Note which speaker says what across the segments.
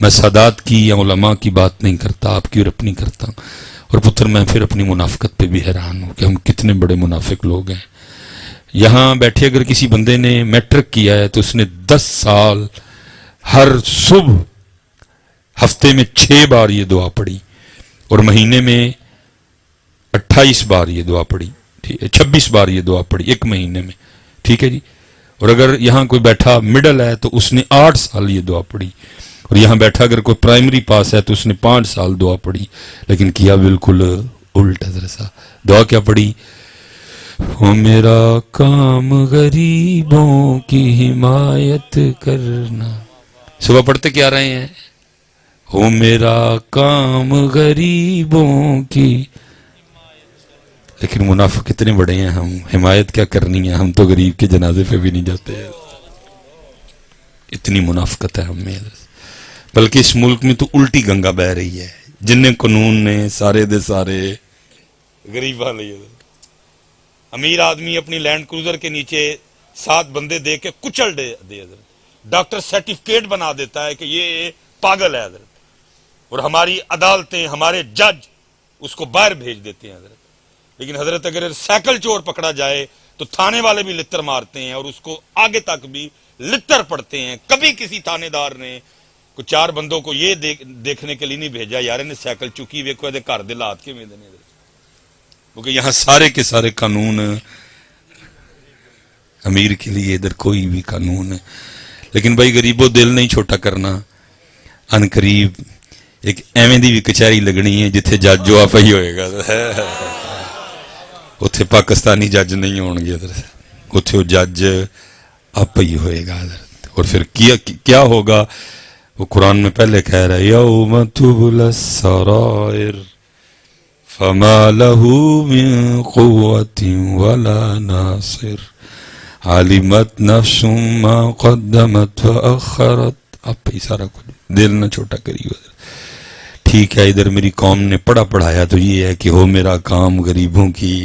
Speaker 1: میں سادات کی یا علماء کی بات نہیں کرتا، آپ کی اور اپنی کرتا ہوں۔ اور پتر میں پھر اپنی منافقت پہ بھی حیران ہوں کہ ہم کتنے بڑے منافق لوگ ہیں۔ یہاں بیٹھے اگر کسی بندے نے میٹرک کیا ہے تو اس نے 10 سال ہر صبح ہفتے میں 6 بار یہ دعا پڑھی اور مہینے میں 28 بار یہ دعا پڑھی، ٹھیک ہے، 26 بار یہ دعا پڑھی ایک مہینے میں، ٹھیک ہے جی۔ اور اگر یہاں کوئی بیٹھا مڈل ہے تو اس نے 8 سال یہ دعا پڑھی، اور یہاں بیٹھا اگر کوئی پرائمری پاس ہے تو اس نے 5 سال دعا پڑھی، لیکن کیا بالکل الٹ حضرت صاحب۔ دعا کیا پڑھی؟ ہو میرا کام غریبوں کی حمایت کرنا۔ صبح پڑھتے کیا رہے ہیں؟ ہو میرا کام غریبوں کی، لیکن منافق کتنے بڑے ہیں ہم، حمایت کیا کرنی ہے، ہم تو غریب کے جنازے پہ بھی نہیں جاتے ہیں، اتنی منافقت ہے ہم میں۔ بلکہ اس ملک میں تو الٹی گنگا بہ رہی ہے، جن قانون نے سارے دے سارے غریباں لیے۔ امیر آدمی اپنی لینڈ کروزر کے نیچے 7 بندے دے کے کچل دے حضرت، ڈاکٹر سرٹیفکیٹ بنا دیتا ہے کہ یہ پاگل ہے حضرت، اور ہماری عدالتیں، ہمارے جج اس کو باہر بھیج دیتے ہیں حضرت۔ لیکن حضرت اگر سائیکل چور پکڑا جائے تو تھانے والے بھی لتر مارتے ہیں اور اس کو آگے تک بھی لتر پڑتے ہیں۔ کبھی کسی تھانے دار نے کو 4 بندوں کو یہ دیکھنے کے لیے نہیں بھیجا یار نے سائیکل چکی ویکو یہ گھر دے لات کے دینے، کیونکہ یہاں سارے کے سارے قانون امیر کے لیے، ادھر کوئی بھی قانون ہے۔ لیکن بھائی غریبوں دل نہیں چھوٹا کرنا، ان قریب ایک ایویں دی بھی کچہری لگنی ہے جتھے جج جو آپ ہی ہوئے گا، اتھے پاکستانی جج نہیں ہون گے، اتھے وہ جج آپ ہی ہوئے گا۔ اور پھر کیا ہوگا وہ قرآن میں پہلے کہہ رہا ہے یوم تبلی السرائر فما له من قوت ولا ناصر علمت نفس ما قدمت واخرت۔ آپ ہی سارا کچھ، دل نہ چھوٹا کریے۔ ٹھیک ہے ادھر میری قوم نے پڑھایا تو یہ ہے کہ ہو میرا کام غریبوں کی،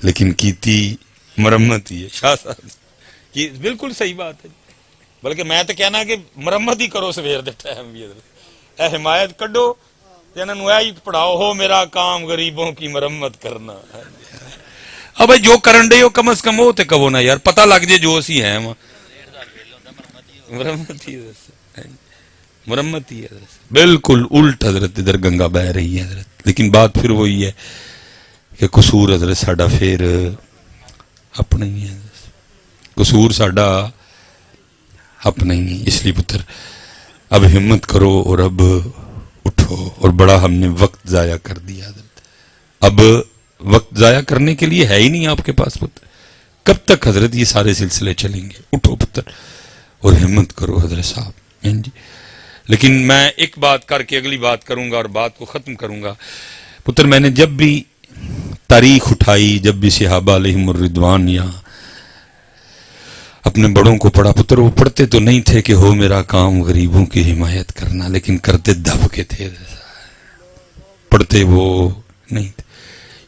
Speaker 1: لیکن کیتی مرمت ہی ہے شاہ صاحب کی، بالکل صحیح بات ہے۔ بلکہ میں تو کہنا کہ مرمت ہی کرو سویر دے ٹائم بھی، اے حمایت کڈو انہوں ہی پڑھاؤ، ہو میرا کام غریبوں کی مرمت کرنا۔ اب بھائی جو کرن دے ہو کم از کم ہو تے کہو نا یار، پتہ لگ جائے جو اسی ہیں مرمت ہی مرمت ہی ہے۔ بالکل الٹ حضرت ادھر گنگا بہ رہی ہے حضرت۔ لیکن بات پھر وہی ہے کہ قصور حضرت ساڈا پھر اپنا ہی ہے، قصور ساڈا اپنا ہی ہے۔ اس لیے پتر اب ہمت کرو اور اب اٹھو، اور بڑا ہم نے وقت ضائع کر دیا حضرت، اب وقت ضائع کرنے کے لیے ہے ہی نہیں آپ کے پاس پتر۔ کب تک حضرت یہ سارے سلسلے چلیں گے؟ اٹھو پتر اور ہمت کرو حضرت صاحب جی۔ لیکن میں ایک بات کر کے اگلی بات کروں گا اور بات کو ختم کروں گا۔ پتر میں نے جب بھی تاریخ اٹھائی، جب بھی صحابہ علیہم الرضوان یا اپنے بڑوں کو پڑھا پتر، وہ پڑھتے تو نہیں تھے کہ ہو میرا کام غریبوں کی حمایت کرنا، لیکن کرتے دب کے تھے، پڑھتے وہ نہیں تھے۔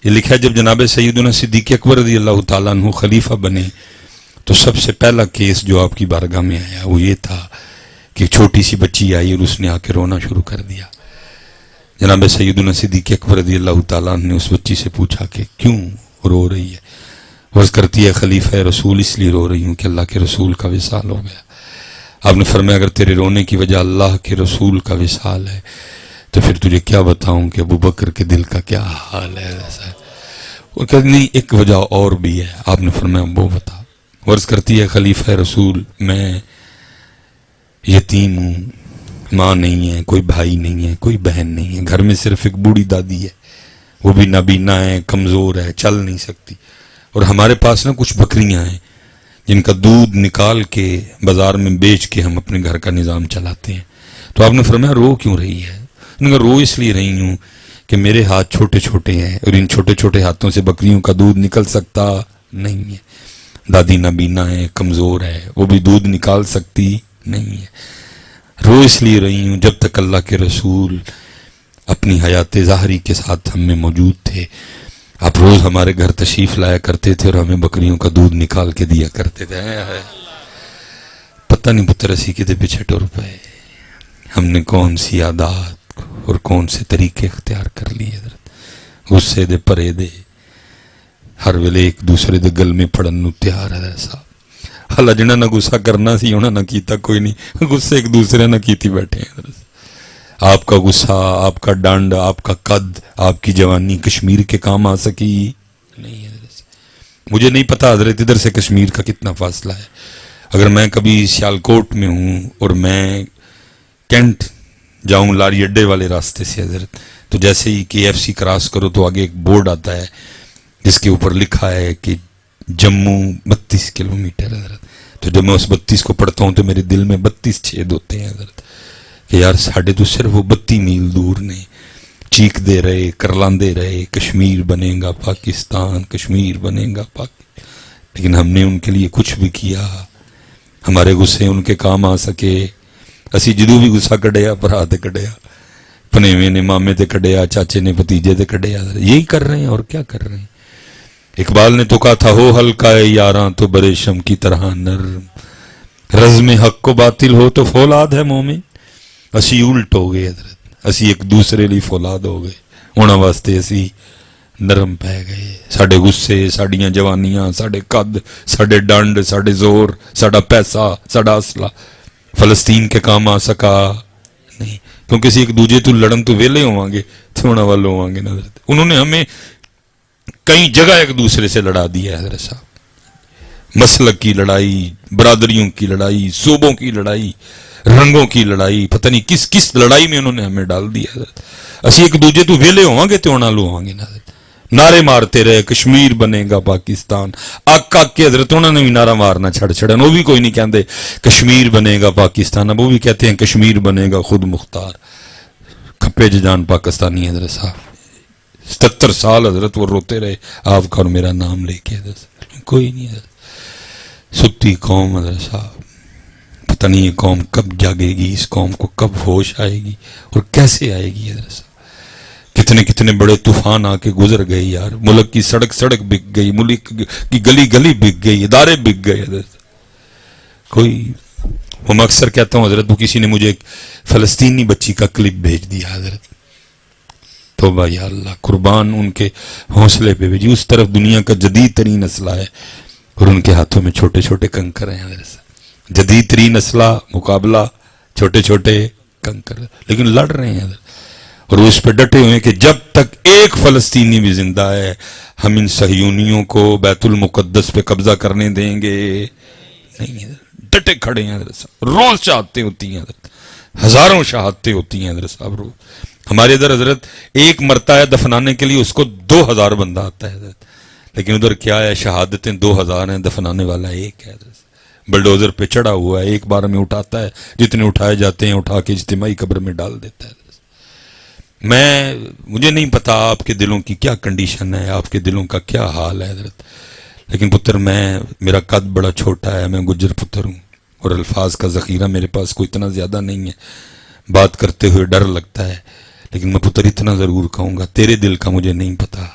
Speaker 1: یہ لکھا ہے جب جناب سیدنا صدیق اکبر رضی اللہ تعالیٰ عنہ خلیفہ بنے تو سب سے پہلا کیس جو آپ کی بارگاہ میں آیا وہ یہ تھا کہ ایک چھوٹی سی بچی آئی اور اس نے آ کے رونا شروع کر دیا۔ جناب سیدنا صدیق اکبر رضی اللہ تعالیٰ عنہ نے اس بچی سے پوچھا کہ کیوں رو رہی ہے؟ عرض کرتی ہے خلیفہ رسول اس لیے رو رہی ہوں کہ اللہ کے رسول کا وصال ہو گیا۔ آپ نے فرمایا اگر تیرے رونے کی وجہ اللہ کے رسول کا وصال ہے تو پھر تجھے کیا بتاؤں کہ ابو بکر کے دل کا کیا حال ہے۔ ایسا وہ کہتی نہیں ایک وجہ اور بھی ہے۔ آپ نے فرمایا وہ بتا۔ عرض کرتی ہے خلیفہ رسول میں یتیم ہوں، ماں نہیں ہے، کوئی بھائی نہیں ہے، کوئی بہن نہیں ہے، گھر میں صرف ایک بوڑھی دادی ہے، وہ بھی نابینا ہے، کمزور ہے، چل نہیں سکتی، اور ہمارے پاس نا کچھ بکریاں ہیں جن کا دودھ نکال کے بازار میں بیچ کے ہم اپنے گھر کا نظام چلاتے ہیں۔ تو آپ نے فرمایا رو کیوں رہی ہے؟ انہوں نے کہا رو اس لیے رہی ہوں کہ میرے ہاتھ چھوٹے چھوٹے ہیں اور ان چھوٹے چھوٹے ہاتھوں سے بکریوں کا دودھ نکل سکتا نہیں ہے، دادی نابینا ہے، کمزور ہے، وہ بھی دودھ نکال سکتی نہیں ہے۔ رو اس لیے رہی ہوں جب تک اللہ کے رسول اپنی حیات ظاہری کے ساتھ ہم میں موجود تھے، آپ روز ہمارے گھر تشریف لایا کرتے تھے اور ہمیں بکریوں کا دودھ نکال کے دیا کرتے تھے۔ پتہ نہیں پتر اسی کے پیچھے ٹر پائے، ہم نے کون سی عادات اور کون سے طریقے اختیار کر لیے حضرت. غصے دے پرے دے ہر ویلے ایک دوسرے دے گل میں پڑن نو تیار ہے حضرت صاحب. حالا جنہاں نہ غصہ کرنا سی انہاں نہ کیتا کوئی نہیں, غصے ایک دوسرے نہ کیتی بیٹھے ہیں حضرت. آپ کا غصہ, آپ کا ڈانڈ, آپ کا قد, آپ کی جوانی کشمیر کے کام آ سکی نہیں حضرت. مجھے نہیں پتا حضرت ادھر سے کشمیر کا کتنا فاصلہ ہے. اگر میں کبھی سیالکوٹ میں ہوں اور میں کینٹ جاؤں لاری اڈے والے راستے سے حضرت, تو جیسے ہی KFC کراس کرو تو آگے ایک بورڈ آتا ہے جس کے اوپر لکھا ہے کہ جموں 32 کلومیٹر حضرت. تو جب میں اس 32 کو پڑھتا ہوں تو میرے دل میں 32 چھید ہوتے ہیں حضرت کہ یار ساڑھے تو صرف وہ 32 میل دور نے. چیخ دے رہے, کرلاندے رہے, کشمیر بنے گا پاکستان, کشمیر بنے گا لیکن ہم نے ان کے لیے کچھ بھی کیا؟ ہمارے غصے ان کے کام آ سکے؟ اسی جدو بھی غصہ کڈیا بھرا تے کڈیا, پنیویں نے مامے تے کڈیا, چاچے نے بھتیجے تے کڈیا. یہی کر رہے ہیں اور کیا کر رہے ہیں. اقبال نے تو کہا تھا ہو ہلکا ہے یاراں تو برے شم کی طرح نرم, رزم حق کو باطل ہو تو فولاد ہے مومن. اسی الٹ ہو گئے حضرت, اسی ایک دوسرے لی فولاد ہو گئے, انہاں واسطے اسی نرم پہ گئے. ساڈے غصے, ساڈیاں جوانیاں, ساڈے قد, ساڈے ڈنڈ, ساڈے زور, ساڈا پیسہ, ساڈا اسلحہ فلسطین کے کام آ سکا نہیں, کیونکہ اسی ایک دوجے تو لڑن تو ویلے ہوواں گے تو انہاں والوں ہوواں گے نا حضرت. انہوں نے ہمیں کئی جگہ ایک دوسرے سے لڑا دیا ہے حضرت صاحب. مسلک کی لڑائی, برادریوں کی لڑائی, صوبوں کی لڑائی, رنگوں کی لڑائی, پتہ نہیں کس کس لڑائی میں انہوں نے ہمیں ڈال دیا حضرت. اسی ایک دوجے تو ویلے ہوواں گے تو انہاں لو ہوواں گے نا حضرت. نعرے مارتے رہے کشمیر بنے گا پاکستان, آک کے حضرت انہوں نے بھی نعرہ مارنا چھڑ چھڑن. وہ بھی کوئی نہیں کہتے کشمیر بنے گا پاکستان, اب وہ بھی کہتے ہیں کشمیر بنے گا خود مختار. کھپے جان پاکستانی حضرت صاحب 77 سال حضرت وہ روتے رہے آپ کا اور میرا نام لے کے حضرت. کوئی نہیں حضرت. ستی قوم حضرت صاحب, پتہ نہیں یہ قوم کب جاگے گی, اس قوم کو کب ہوش آئے گی اور کیسے آئے گی حضرت صاحب. کتنے کتنے بڑے طوفان آ کے گزر گئے یار. ملک کی سڑک سڑک بک گئی, ملک کی گلی گلی بک گئی, ادارے بک گئے حضرت. کوئی وہ میں اکثر کہتا ہوں حضرت, وہ کسی نے مجھے ایک فلسطینی بچی کا کلپ بھیج دیا حضرت. توبہ یا اللہ, قربان ان کے حوصلے پہ بھیجی. اس طرف دنیا کا جدید ترین اسلحہ ہے اور ان کے ہاتھوں میں چھوٹے چھوٹے کنکر ہیں حضرت. جدید ترین اسلحہ, مقابلہ, چھوٹے چھوٹے کنکر, لیکن لڑ رہے ہیں حضرت. اور وہ اس پہ ڈٹے ہوئے ہیں کہ جب تک ایک فلسطینی بھی زندہ ہے ہم ان صہیونیوں کو بیت المقدس پہ قبضہ کرنے دیں گے نہیں حضرت. ڈٹے کھڑے ہیں حضرت صاحب. روز شہادتیں ہوتی ہیں حضرت, ہزاروں شہادتیں ہوتی ہیں حضرت صاحب روز. ہمارے ادھر حضرت ایک مرتا ہے دفنانے کے لیے اس کو 2000 بندہ آتا ہے حضرت, لیکن ادھر کیا ہے, شہادتیں 2000 ہیں, دفنانے والا ایک ہے حضرت. بلڈوزر پہ چڑھا ہوا ہے, ایک بار میں اٹھاتا ہے, جتنے اٹھائے جاتے ہیں اٹھا کے اجتماعی قبر میں ڈال دیتا ہے. مجھے نہیں پتا آپ کے دلوں کی کیا کنڈیشن ہے, آپ کے دلوں کا کیا حال ہے حضرت, لیکن پتر میرا قد بڑا چھوٹا ہے, میں گجر پتر ہوں اور الفاظ کا ذخیرہ میرے پاس کوئی اتنا زیادہ نہیں ہے, بات کرتے ہوئے ڈر لگتا ہے. لیکن میں پتر اتنا ضرور کہوں گا, تیرے دل کا مجھے نہیں پتا,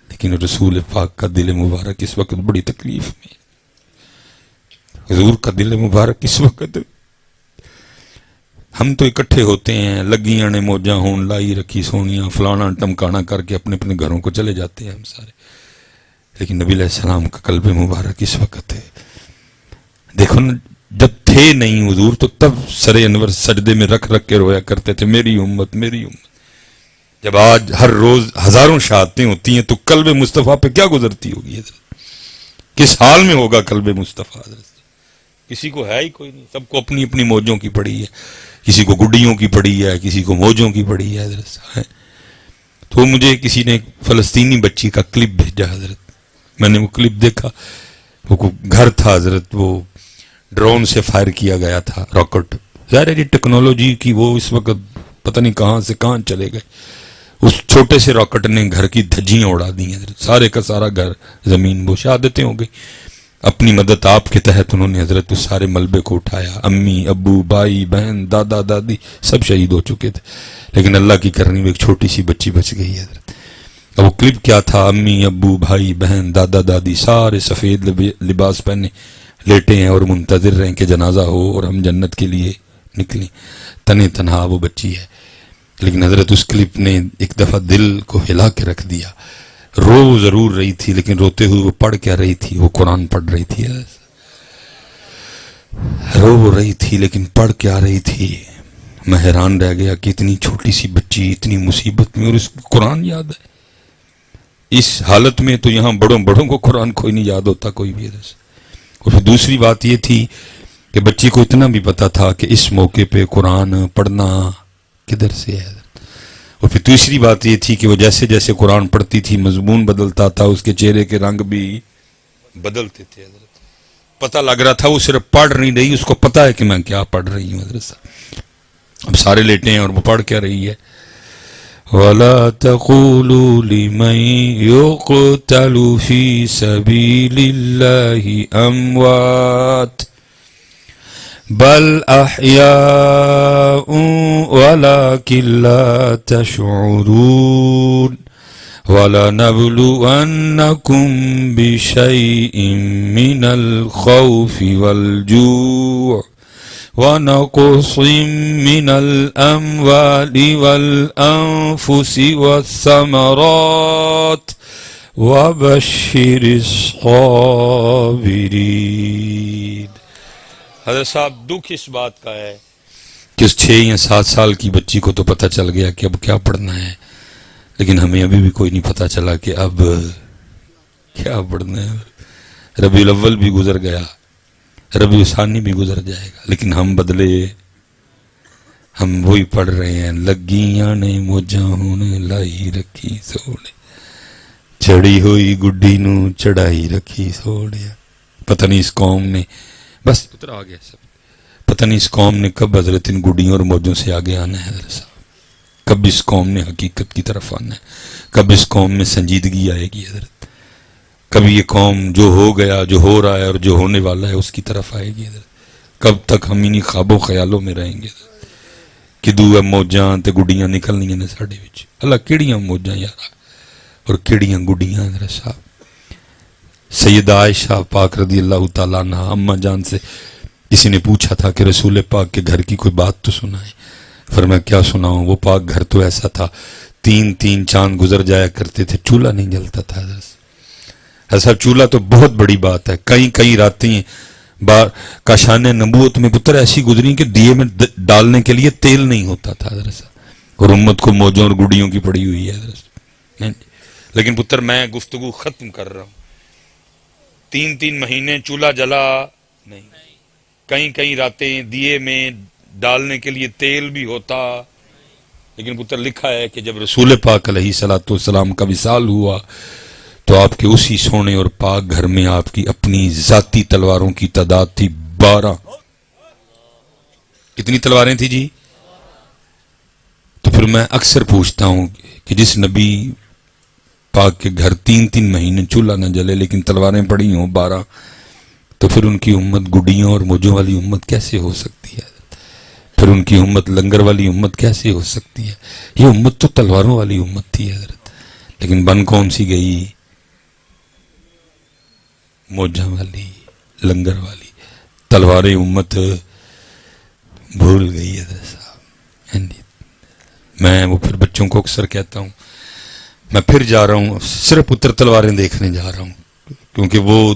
Speaker 1: لیکن رسول پاک کا دل مبارک اس وقت بڑی تکلیف میں. حضور کا دل مبارک اس وقت, ہم تو اکٹھے ہوتے ہیں, لگیاں نے موجاں ہون لائی رکھی سونیاں, فلانا ٹمکانا کر کے اپنے اپنے گھروں کو چلے جاتے ہیں ہم سارے, لیکن نبی علیہ السلام کا قلب مبارک اس وقت ہے. دیکھو نا, جب تھے نہیں حضور تو تب سر انور سجدے میں رکھ رکھ کے رویا کرتے تھے میری امت میری امت. جب آج ہر روز ہزاروں شہادتیں ہوتی ہیں تو قلب مصطفیٰ پہ کیا گزرتی ہوگی حضرت, کس حال میں ہوگا قلب مصطفیٰ حضرت. کسی کو ہے ہی کوئی نہیں, سب کو اپنی اپنی موجوں کی پڑی ہے, کسی کو گڈیوں کی پڑی ہے, کسی کو موجوں کی پڑی ہے حضرت. تو مجھے کسی نے ایک فلسطینی بچی کا کلپ بھیجا حضرت, میں نے وہ کلپ دیکھا, وہ گھر تھا حضرت, وہ ڈرون سے فائر کیا گیا تھا راکٹ. ظاہر ہے جی ٹیکنالوجی کی وہ اس وقت پتہ نہیں کہاں سے کہاں چلے گئے, اس چھوٹے سے راکٹ نے گھر کی دھجیاں اڑا دی ہیں حضرت, سارے کا سارا گھر زمین بو. شہادتیں ہو گئی. اپنی مدد آپ کے تحت انہوں نے حضرت اس سارے ملبے کو اٹھایا, امی ابو بھائی بہن دادا دادی سب شہید ہو چکے تھے, لیکن اللہ کی کرنی میں ایک چھوٹی سی بچی بچ گئی حضرت. اب وہ کلپ کیا تھا, امی ابو بھائی بہن دادا دادی سارے سفید لباس پہنے لیٹے ہیں اور منتظر رہیں کہ جنازہ ہو اور ہم جنت کے لیے نکلی تنے تنہا وہ بچی ہے، لیکن حضرت اس کلپ نے ایک دفعہ دل کو ہلا کے رکھ دیا. رو ضرور رہی تھی لیکن روتے ہوئے وہ پڑھ کیا رہی تھی؟ وہ قرآن پڑھ رہی تھی. رو رہی تھی لیکن پڑھ کیا رہی تھی؟ میں حیران رہ گیا کہ اتنی چھوٹی سی بچی اتنی مصیبت میں اور اس کو قرآن یاد ہے. اس حالت میں تو یہاں بڑوں کو قرآن کوئی نہیں یاد ہوتا کوئی بھی. اور پھر دوسری بات یہ تھی کہ بچی کو اتنا بھی پتا تھا کہ اس موقع پہ قرآن پڑھنا کدھر سے ہے. اور پھر تیسری بات یہ تھی کہ وہ جیسے جیسے قرآن پڑھتی تھی مضمون بدلتا تھا، اس کے چہرے کے رنگ بھی بدلتے تھے. پتہ لگ رہا تھا وہ صرف پڑھ نہیں رہی، اس کو پتا ہے کہ میں کیا پڑھ رہی ہوں. حضرت اب سارے لیٹے ہیں اور وہ پڑھ کیا رہی ہے؟ وَلَا تَقُولُوا لِمَن يُقْتَلُ فِي سَبِيلِ اللَّهِ أَمْوَاتٌ بَلْ أَحْيَاءٌ وَلَكِنْ لَا تَشْعُرُونَ وَلَنَبْلُوَنَّكُمْ بِشَيْءٍ مِّنَ الْخَوْفِ وَالْجُوعِ وَنَقْصٍ مِّنَ الْأَمْوَالِ وَالْأَنفُسِ وَالثَّمَرَاتِ وَبَشِّرِ الصَّابِرِينَ. حضرت صاحب دکھ اس بات کا ہے کہ اس 6 یا 7 سال کی بچی کو تو پتہ چل گیا کہ اب کیا پڑھنا ہے، لیکن ہمیں ابھی بھی کوئی نہیں پتہ چلا کہ اب کیا پڑھنا ہے. ربیع الاول بھی گزر گیا، ربیع ثانی بھی گزر جائے گا، لیکن ہم بدلے ہم وہی پڑھ رہے ہیں. لگیاں نے موجاں ہون لائی رکھی سوڑے، چڑی ہوئی گڈی نو چڑھائی رکھی سوڑے. پتہ نہیں اس قوم نے بس اتر آ گیا سب، پتہ نہیں اس قوم نے کب حضرت ان گڈیوں اور موجوں سے آگے آنا ہے. حضرت صاحب کب اس قوم نے حقیقت کی طرف آنا ہے، کب اس قوم میں سنجیدگی آئے گی. حضرت کب یہ قوم جو ہو گیا، جو ہو رہا ہے اور جو ہونے والا ہے اس کی طرف آئے گی. حضرت کب تک ہم انہی خواب و خیالوں میں رہیں گے کہ دو موجاں تے گڈیاں نکلنیاں نے ساڈے وچ. اللہ کیڑیاں موجاں یار اور کیڑیاں گڈیاں. حضرت صاحب سیدہ عائشہ پاک رضی اللہ تعالیٰ عنہ اماں جان سے کسی نے پوچھا تھا کہ رسول پاک کے گھر کی کوئی بات تو سنائیں. فرمایا کیا سناؤں؟ وہ پاک گھر تو ایسا تھا 3 چاند گزر جایا کرتے تھے، چولہا نہیں جلتا تھا. حضرت چولہا تو بہت بڑی بات ہے. کئی راتیں کاشان نبوت میں پتر ایسی گزری کہ دیے میں ڈالنے کے لیے تیل نہیں ہوتا تھا. حضرت اور امت کو موجوں اور گڑیوں کی پڑی ہوئی ہے. حضرت لیکن پتر میں گفتگو ختم کر رہا ہوں. 3 مہینے چولہا جلا نہیں، کئی راتیں دیے میں ڈالنے کے لیے تیل بھی ہوتا. لیکن پتر لکھا ہے کہ جب رسول پاک علیہ الصلوۃ والسلام کا وصال ہوا تو آپ کے اسی سونے اور پاک گھر میں آپ کی اپنی ذاتی تلواروں کی تعداد تھی 12. کتنی تلواریں تھی جی؟ تو پھر میں اکثر پوچھتا ہوں کہ جس نبی پاک کے گھر 3 مہینے چولہا نہ جلے لیکن تلواریں پڑی ہوں 12، تو پھر ان کی امت گڈیوں اور موجوں والی امت کیسے ہو سکتی ہے؟ پھر ان کی امت لنگر والی امت کیسے ہو سکتی ہے؟ یہ امت تو تلواروں والی امت تھی. حضرت لیکن بن کون سی گئی؟ موجہ والی، لنگر والی. تلواریں امت بھول گئی. حضرت صاحب میں وہ پھر بچوں کو اکثر کہتا ہوں میں پھر جا رہا ہوں صرف پتر تلواریں دیکھنے جا رہا ہوں، کیونکہ وہ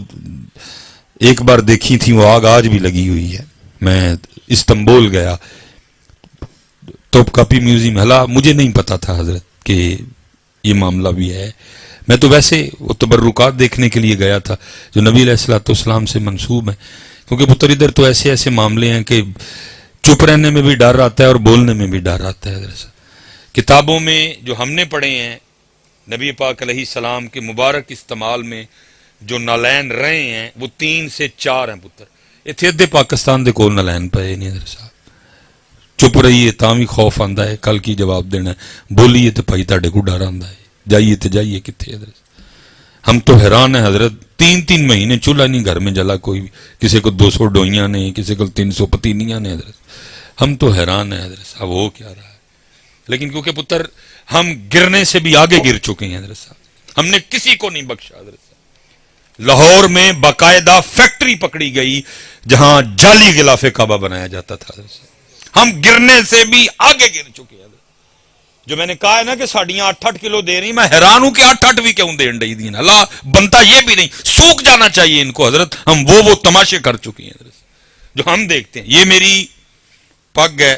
Speaker 1: ایک بار دیکھی تھی وہ آگ آج بھی لگی ہوئی ہے. میں استنبول گیا توپ کاپی میوزیم، حالہ مجھے نہیں پتا تھا حضرت کہ یہ معاملہ بھی ہے. میں تو ویسے وہ تبرکات دیکھنے کے لیے گیا تھا جو نبی علیہ الصلوۃ والسلام سے منسوب ہیں، کیونکہ پتر ادھر تو ایسے معاملے ہیں کہ چپ رہنے میں بھی ڈر آتا ہے اور بولنے میں بھی ڈر آتا ہے. حضرت کتابوں میں جو ہم نے پڑھے ہیں نبی پاک علیہ السلام کے مبارک استعمال میں جو نالین رہے ہیں وہ 3 سے 4 ہیں. پتر اتنے ادھے پاکستان دے کول نالین پے نہیں. حضرت صاحب چپ رہیے تاں بھی خوف آندا ہے، کل کی جواب دینا ہے، بولیے تو بھائی تاڈے کو ڈر آندا ہے، جائیے تو جائیے کتنے. حضرت ہم تو حیران ہیں حضرت 3 مہینے چولہا نہیں گھر میں جلا کوئی، کسی کو 200 ڈوئیاں نہیں، کسی کو 300 پتینیاں نہیں. حضرت ہم تو حیران ہیں حضرت صاحب ہو کیا رہا ہے. لیکن کیونکہ پتر ہم گرنے سے بھی آگے گر چکے ہیں. حضرت صاحب ہم نے کسی کو نہیں بخشا. حضرت صاحب لاہور میں باقاعدہ فیکٹری پکڑی گئی جہاں جعلی غلاف کعبہ بنایا جاتا تھا. حضرت صاحب ہم گرنے سے بھی آگے گر چکے ہیں. جو میں نے کہا ہے نا کہ ساڑیاں 8-8 کلو دے رہی، میں حیران ہوں کہ 8-8 بھی کیوں دین رہی دین. اللہ بنتا یہ بھی نہیں، سوکھ جانا چاہیے ان کو حضرت. ہم وہ تماشے کر چکے ہیں حضرت جو ہم دیکھتے ہیں. یہ میری پگ ہے،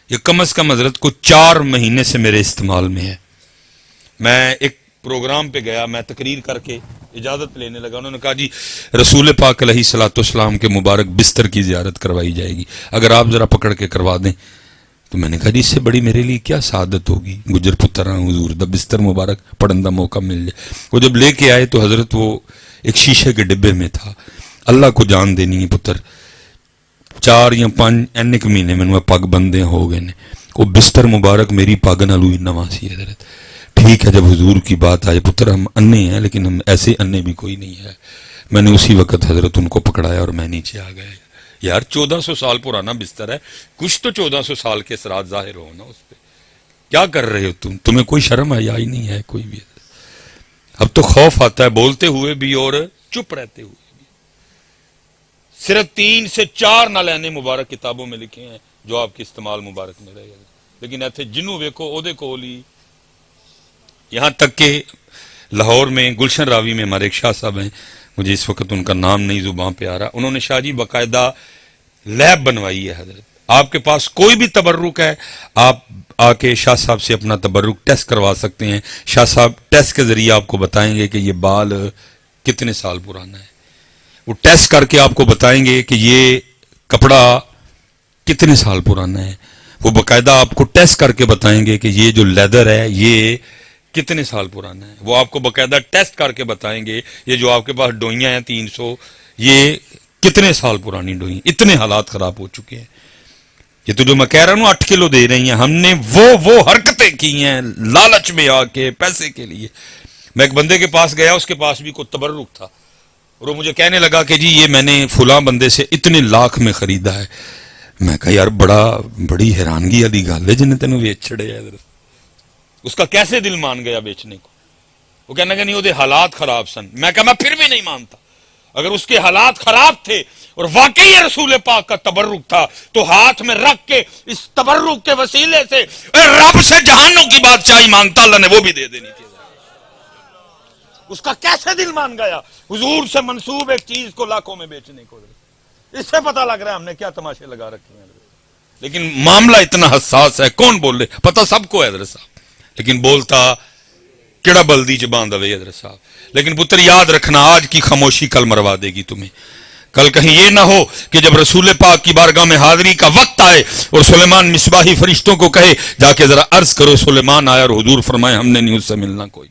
Speaker 1: یہ کم از کم حضرت کو 4 مہینے سے میرے استعمال میں ہے. میں ایک پروگرام پہ گیا، میں تقریر کر کے اجازت لینے لگا. انہوں نے کہا جی رسول پاک علیہ الصلوۃ والسلام کے مبارک بستر کی زیارت کروائی جائے گی، اگر آپ ذرا پکڑ کے کروا دیں. تو میں نے کہا جی اس سے بڑی میرے لیے کیا سعادت ہوگی، گجر پتراں حضور دا بستر مبارک پڑھن دا موقع مل جائے. وہ جب لے کے آئے تو حضرت وہ ایک شیشے کے ڈبے میں تھا. اللہ کو جان دینی ہے پتر، 4 یا 5 اینک مہینے میں پگ بندے ہو گئے نے. وہ بستر مبارک میری پگ نال ہوئی نواں سی حضرت. ٹھیک ہے جب حضور کی بات آئے پتر ہم انے ہیں، لیکن ہم ایسے انے بھی کوئی نہیں ہے. میں نے اسی وقت حضرت ان کو پکڑایا اور میں نیچے آ گئے. یار 1400 سال پرانا بستر ہے، کچھ تو 1400 سال کے اثرات ظاہر ہو نا اس پہ. کیا کر رہے ہو تمہیں کوئی شرم آیا ہی نہیں ہے کوئی بھی. اب تو خوف آتا ہے بولتے ہوئے بھی اور چپ رہتے ہوئے بھی. صرف 3 سے 4 نالین مبارک کتابوں میں لکھے ہیں جو آپ کے استعمال مبارک میں رہے گا، لیکن ایتھے جنوں ویکو او دے کول ہی. یہاں تک کہ لاہور میں گلشن راوی میں ہمارے ایک شاہ صاحب ہیں، مجھے اس وقت ان کا نام نہیں زبان پہ آ رہا. انہوں نے شاہ جی باقاعدہ لیب بنوائی ہے حضرت. آپ کے پاس کوئی بھی تبرک ہے، آپ آ کے شاہ صاحب سے اپنا تبرک ٹیسٹ کروا سکتے ہیں. شاہ صاحب ٹیسٹ کے ذریعے آپ کو بتائیں گے کہ یہ بال کتنے سال پرانا ہے. وہ ٹیسٹ کر کے آپ کو بتائیں گے کہ یہ کپڑا کتنے سال پرانا ہے. وہ باقاعدہ آپ کو ٹیسٹ کر کے بتائیں گے کہ یہ جو لیدر ہے یہ کتنے سال پرانا ہے. وہ آپ کو باقاعدہ ٹیسٹ کر کے بتائیں گے یہ جو آپ کے پاس ڈوئیاں ہیں 300 یہ کتنے سال پرانی ڈوئی. اتنے حالات خراب ہو چکے ہیں. یہ تو جو میں کہہ رہا ہوں 8 کلو دے رہی ہیں، ہم نے وہ حرکتیں کی ہیں لالچ میں آ کے پیسے کے لیے. میں ایک بندے کے پاس گیا، اس کے پاس بھی کوئی تبرک تھا اور وہ مجھے کہنے لگا کہ جی یہ میں نے فلاں بندے سے اتنے لاکھ میں خریدا ہے. میں کہا یار بڑی حیرانگی والی گل ہے جنہیں تینوں ویچ چھڑے ہے. اس کا کیسے دل مان گیا بیچنے کو؟ وہ کہنا کہ نہیں وہ حالات خراب سن. میں کہا میں پھر بھی نہیں مانتا. اگر اس کے حالات خراب تھے اور واقعی یہ رسول پاک کا تبرک تھا تو ہاتھ میں رکھ کے اس تبرک کے وسیلے سے رب سے جہانوں کی بادشاہی مانگتا، اللہ نے وہ بھی دے دینی تھی. اس کا کیسے دل مان گیا حضور سے منسوب ایک چیز کو لاکھوں میں بیچنے کو؟ اس سے پتہ لگ رہا ہے ہم نے کیا تماشے لگا رکھے ہیں. لیکن معاملہ اتنا حساس ہے، کون بول رہے پتہ سب کو ہے حضرت صاحب، لیکن بولتا کیڑا بلدی چ باندھ ہوئے حضرت صاحب. لیکن پتر یاد رکھنا آج کی خاموشی کل مروا دے گی تمہیں. کل کہیں یہ نہ ہو کہ جب رسول پاک کی بارگاہ میں حاضری کا وقت آئے اور سلیمان مصباحی فرشتوں کو کہے جا کے ذرا عرض کرو سلیمان آیا، اور حضور فرمائے ہم نے نہیں اس سے ملنا کوئی.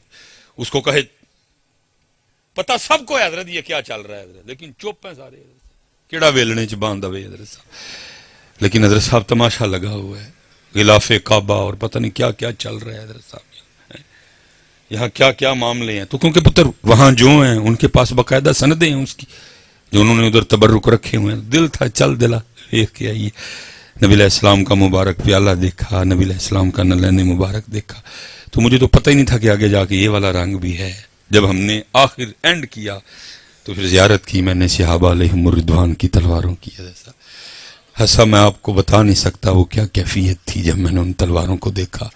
Speaker 1: اس کو کہے پتہ سب کو ہے حضرت یہ کیا چل رہا ہے حضرت، لیکن چپ ہیں سارے. کیڑا ویلنے چ باندھ ہوئے حضرت صاحب. لیکن حضرت صاحب تماشا لگا ہوا ہے، غلاف کعبہ اور پتہ نہیں کیا کیا چل رہا ہے حضرت صاحب. یہاں کیا کیا معاملے ہیں. تو کیونکہ پتر وہاں جو ہیں ان کے پاس باقاعدہ سندیں ہیں اس کی جو انہوں نے ادھر تبرک رکھے ہوئے ہیں. دل تھا چل دلا دیکھ کے آئیے. نبی علیہ السلام کا مبارک پیالہ دیکھا، نبی علیہ السلام کا نلین مبارک دیکھا. تو مجھے تو پتہ ہی نہیں تھا کہ آگے جا کے یہ والا رنگ بھی ہے. جب ہم نے آخر اینڈ کیا تو پھر زیارت کی میں نے صحابہ علیہم الرضوان کی تلواروں کی. ایسا میں آپ کو بتا نہیں سکتا وہ کیا کیفیت تھی جب میں نے ان تلواروں کو دیکھا.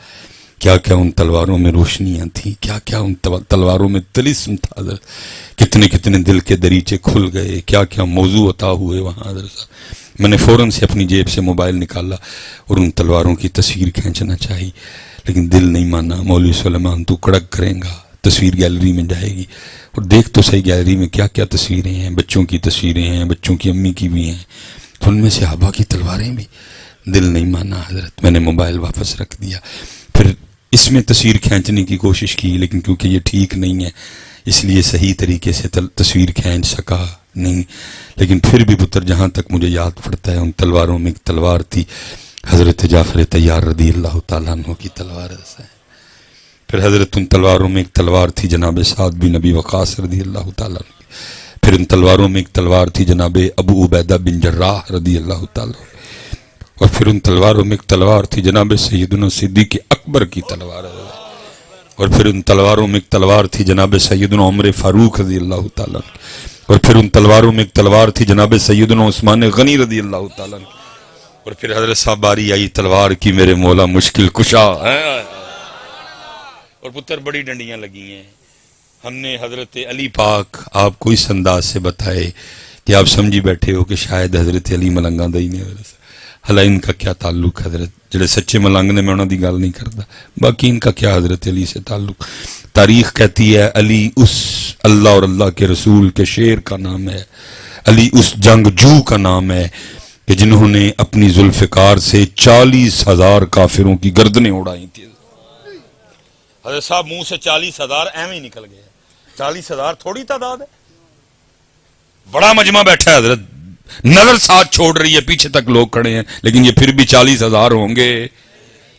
Speaker 1: کیا کیا ان تلواروں میں روشنیاں تھیں، کیا کیا ان تلواروں میں طلسم تھا حضرت. کتنے کتنے دل کے دریچے کھل گئے، کیا کیا موضوع عطا ہوئے وہاں حضرت صاحب. میں نے فوراً سے اپنی جیب سے موبائل نکالا اور ان تلواروں کی تصویر کھینچنا چاہیے، لیکن دل نہیں مانا. مولوی سلیمان تو کڑک کریں گا، تصویر گیلری میں جائے گی. اور دیکھ تو صحیح گیلری میں کیا کیا تصویریں ہیں، بچوں کی تصویریں ہیں، بچوں کی امی کی بھی ہیں، تو ان میں صحابہ کی تلواریں بھی. دل نہیں مانا حضرت. میں نے موبائل واپس رکھ دیا. پھر اس میں تصویر کھینچنے کی کوشش کی، لیکن کیونکہ یہ ٹھیک نہیں ہے اس لیے صحیح طریقے سے تصویر کھینچ سکا نہیں. لیکن پھر بھی پتر جہاں تک مجھے یاد پڑتا ہے ان تلواروں میں ایک تلوار تھی حضرت جعفر طیار رضی اللہ تعالیٰ عنہ کی تلوار ہے. پھر حضرت ان تلواروں میں ایک تلوار تھی جناب سعد بن نبی وقاص رضی اللہ تعالیٰ عنہ. پھر ان تلواروں میں ایک تلوار تھی جناب ابو عبیدہ بن جراح رضی اللہ تعالیٰ عنہ. اور پھر ان تلواروں میں ایک تلوار تھی جناب سیدنا صدیق اکبر کی تلوار. اور پھر ان تلواروں میں ایک تلوار تھی جناب سیدنا عمر فاروق رضی اللہ تعالیٰ عنہ. اور پھر ان تلواروں میں ایک تلوار تھی جناب سیدنا عثمان غنی رضی اللہ تعالیٰ عنہ. اور پھر حضرت صاحب باری آئی تلوار کی میرے مولا مشکل کشا اور پتر بڑی ڈنڈیاں لگی ہیں. ہم نے حضرت علی پاک آپ کو اس انداز سے بتائے کہ آپ سمجھی بیٹھے ہو کہ شاید حضرت علی ملنگاں دئی نے. حالہ ان کا کیا تعلق حضرت جڑے سچے ملنگ نے میں انہوں دی گل نہیں کرتا باقی ان کا کیا حضرت علی سے تعلق. تاریخ کہتی ہے علی اس اللہ اور اللہ کے رسول کے شیر کا نام ہے. علی اس جنگجو کا نام ہے کہ جنہوں نے اپنی ذوالفقار سے 40,000 کافروں کی گردنیں اڑائی تھی. حضرت صاحب منہ سے 40,000 ایویں ہی نکل گئے. 40,000 تھوڑی تعداد ہے. بڑا مجمع بیٹھا ہے حضرت نظر ساتھ چھوڑ رہی ہے پیچھے تک لوگ کھڑے ہیں لیکن یہ پھر بھی 40,000 ہوں گے.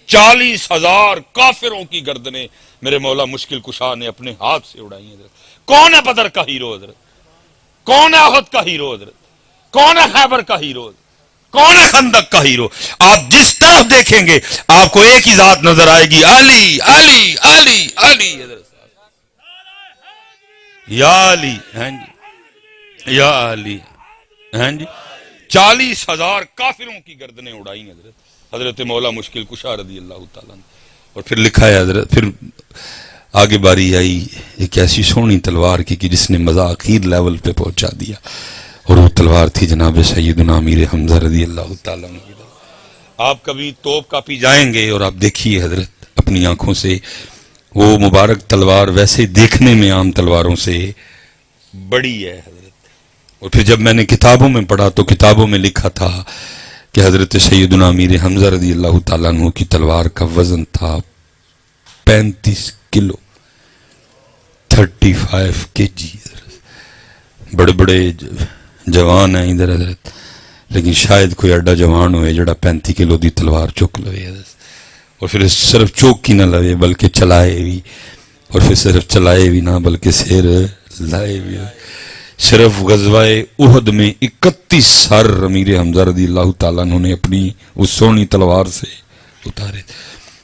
Speaker 1: 40,000 کافروں کی گردنیں میرے مولا مشکل کشا نے اپنے ہاتھ سے اڑائی. حضرت کون ہے بدر کا ہیرو؟ حضرت کون ہے احد کا ہیرو؟ حضرت کون ہے خیبر کا ہیرو؟ کون ہے خندق کا ہیرو؟ آپ جس طرف دیکھیں گے آپ کو ایک ہی ذات نظر آئے گی علی علی علی علی. حضرت یا علی ہیں جی یا علی ہیں جی 40,000 کافروں کی گردنیں اڑائی حضرت مولا مشکل کشا رضی اللہ تعالیٰ نے. اور پھر لکھا ہے حضرت پھر آگے باری آئی ایک ایسی سونی تلوار کی کہ جس نے مذاکیر لیول پہ پہنچا دیا اور وہ تلوار تھی جناب سیدنا امیر حمزہ رضی اللہ تعالیٰ عنہ. آپ کبھی توپ کاپی جائیں گے اور آپ دیکھیے حضرت اپنی آنکھوں سے وہ مبارک تلوار ویسے دیکھنے میں عام تلواروں سے بڑی ہے حضرت. اور پھر جب میں نے کتابوں میں پڑھا تو کتابوں میں لکھا تھا کہ حضرت سیدنا امیر حمزہ رضی اللہ تعالیٰ عنہ کی تلوار کا وزن تھا 35 کلو 35 kg. بڑے بڑے جوان ہیں ادھر حضرت لیکن شاید کوئی اڈا جوان ہوئے جڑا 35 کلو دی تلوار چک لوے حضرت. اور پھر صرف چوک ہی نہ لوے بلکہ چلائے بھی اور پھر صرف چلائے بھی نہ بلکہ سیر لائے بھی. صرف غزوہ احد میں 31 سر امیر حمزہ رضی اللہ تعالیٰ عنہ نے اپنی اس سونی تلوار سے اتارے.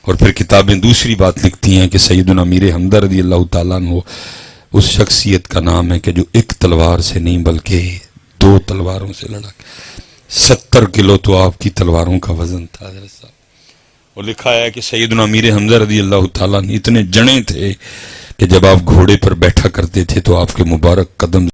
Speaker 1: اور پھر کتابیں دوسری بات لکھتی ہیں کہ سیدنا امیر حمزہ رضی اللہ تعالیٰ عنہ اس شخصیت کا نام ہے کہ جو ایک تلوار سے نہیں بلکہ 2 تلواروں سے لڑا. 70 کلو تو آپ کی تلواروں کا وزن تھا حضرت صاحب. اور لکھا ہے کہ سیدنا امیر حمزہ رضی اللہ تعالیٰ عنہ اتنے جنے تھے کہ جب آپ گھوڑے پر بیٹھا کرتے تھے تو آپ کے مبارک قدم